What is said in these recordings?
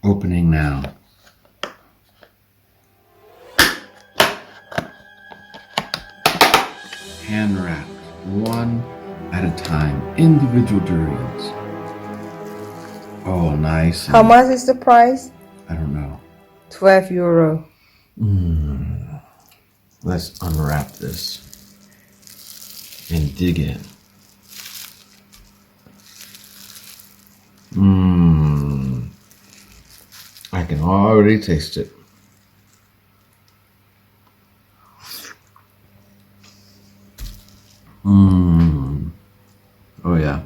Opening now. Hand wrapped, one at a time, individual durians. Oh, nice. How much is the price? I don't know. €12. Let's unwrap this and dig in. I can already taste it. Oh yeah.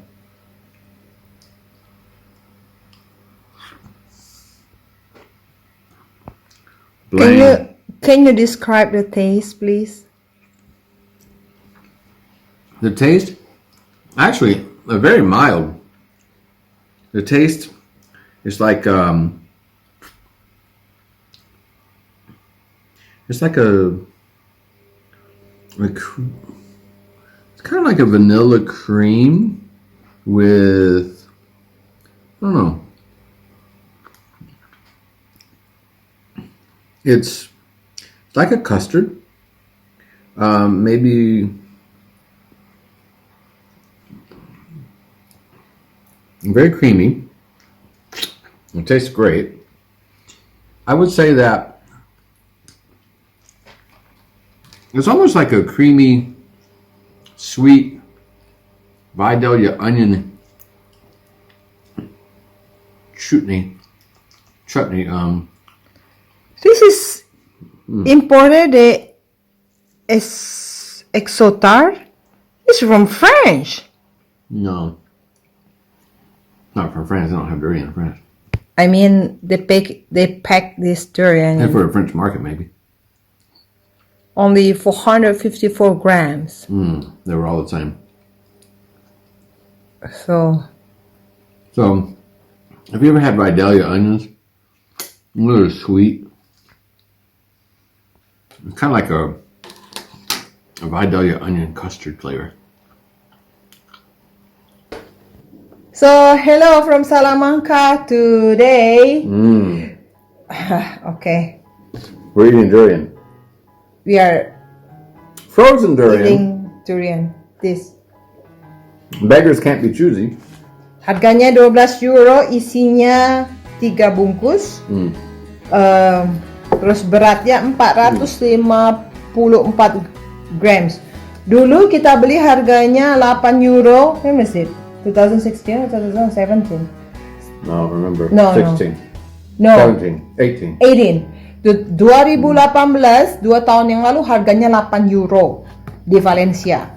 Can you describe the taste, please? The taste, actually, very mild. The taste is like it's like it's kind of like a vanilla cream with, I don't know. It's like a custard, maybe very creamy. It tastes great. I would say that it's almost like a creamy, sweet Vidalia onion chutney. This is imported exotar. It's from French. No, not from France. They don't have durian in France. I mean, they pack this durian And for a French market, maybe. only 454 grams. They were all the same. So, have you ever had Vidalia onions? They're sweet. It's kind of like a Vidalia onion custard flavor. so hello from Salamanca today. Okay, We're eating durian. we are Frozen durian. eating durian. This Beggars can't be choosy. harganya €12, isinya 3 bungkus. Terus beratnya 454 grams. Dulu kita beli harganya €8. When was it? 2016 or 2017? No, remember. No, 16. No, 17. 18. 18. 2018, 2 tahun yang lalu harganya €8 di Valencia.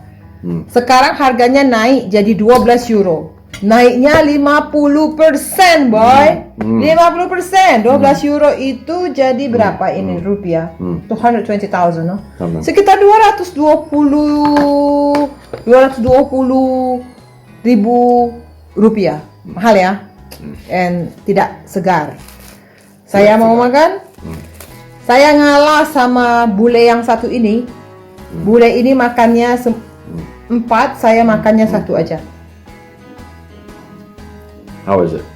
Sekarang harganya naik jadi €12. Naiknya 50%, boy. 50%. €12 itu jadi berapa ini rupiah? 220,000, no? Sekitar 220 ribu rupiah. Mahal ya? And tidak segar. Saya mau makan. Saya ngalah sama bule yang satu ini. Bule ini makannya 4, saya makannya 1 aja. How is it?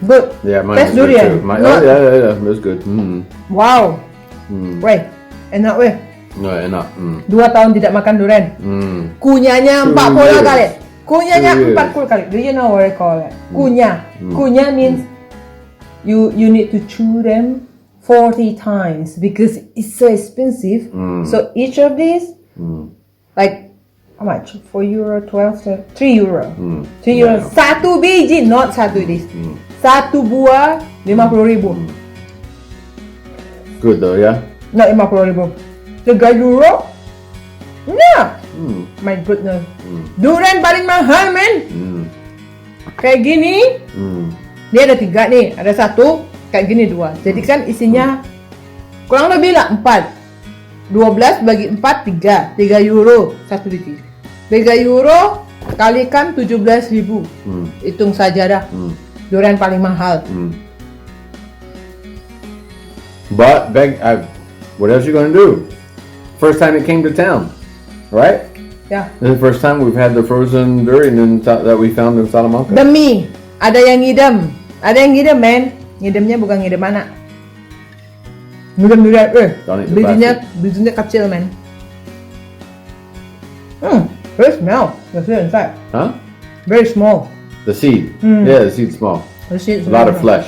Good. Yeah, mine That's is good durian. too. Yeah. That's good. Wow. Weh, enak weh. No, enak. 2 tahun tidak makan durian. Kunyahnya 40 kali. Kunyahnya 40 kali. Do you know what I call it? Kunyah. Kunyah means you need to chew them 40 times because it's so expensive. So each of these, like how much? €4, 12, €3. €3. Satu biji, not satu this. Satu buah 50.000. Good though, yeah? Not 50.000. €3. Nah. My goodness. Durian paling mahal, men. Kayak gini. Dia ada 3 nih. Ada 1, kayak gini 2. Jadi kan isinya kurang lebih lah 4. 12 bagi 4, 3. €3. Satu biji. €3 kalikan 17.000. Hitung saja dah. Durian paling mahal. But what else you gonna do? First time it came to town, right? Ya. This is the first time we've had the frozen durian that we found in Salamanca. Demi ada yang ngidam. Ada yang ngidam, men. Ngidamnya bukan ngidam anak. Ngidam durian. Don't eat the Bijinya kecil, men. Very small. The seed inside. Huh? Very small. The seed. Yeah, the seed's small. The seed. A lot of flesh.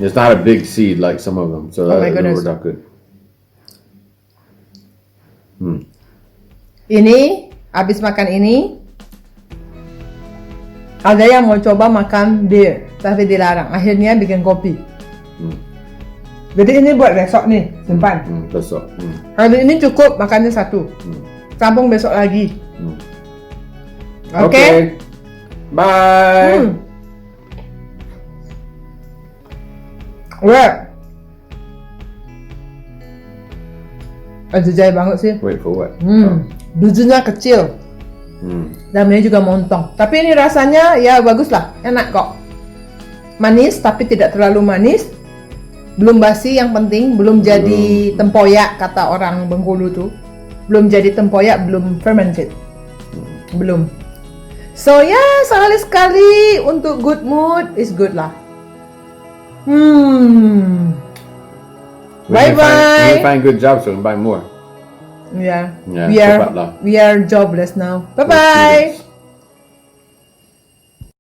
It's not a big seed like some of them, so Oh my that goodness. worked out good. Ini, abis makan ini, ada yang mau coba makan bir, tapi dilarang. Akhirnya bikin kopi. Jadi ini buat besok nih, simpan. Besok. Hari ini cukup, makannya satu. Sambung besok lagi. Oke? Okay. Bye. Wah. Jajai banget sih. Wait for what? Bijinya kecil. Dan ini juga montong. Tapi ini rasanya ya bagus lah, enak kok. Manis tapi tidak terlalu manis. Belum basi, yang penting belum jadi tempoyak kata orang Bengkulu tuh. Belum jadi tempoyak, belum fermented. Belum. So ya, sekali-sekali untuk good mood is good lah. Bye bye. We find good jobs, so we can buy more. Yeah. Yeah, cepat lah. We are jobless now. Bye bye.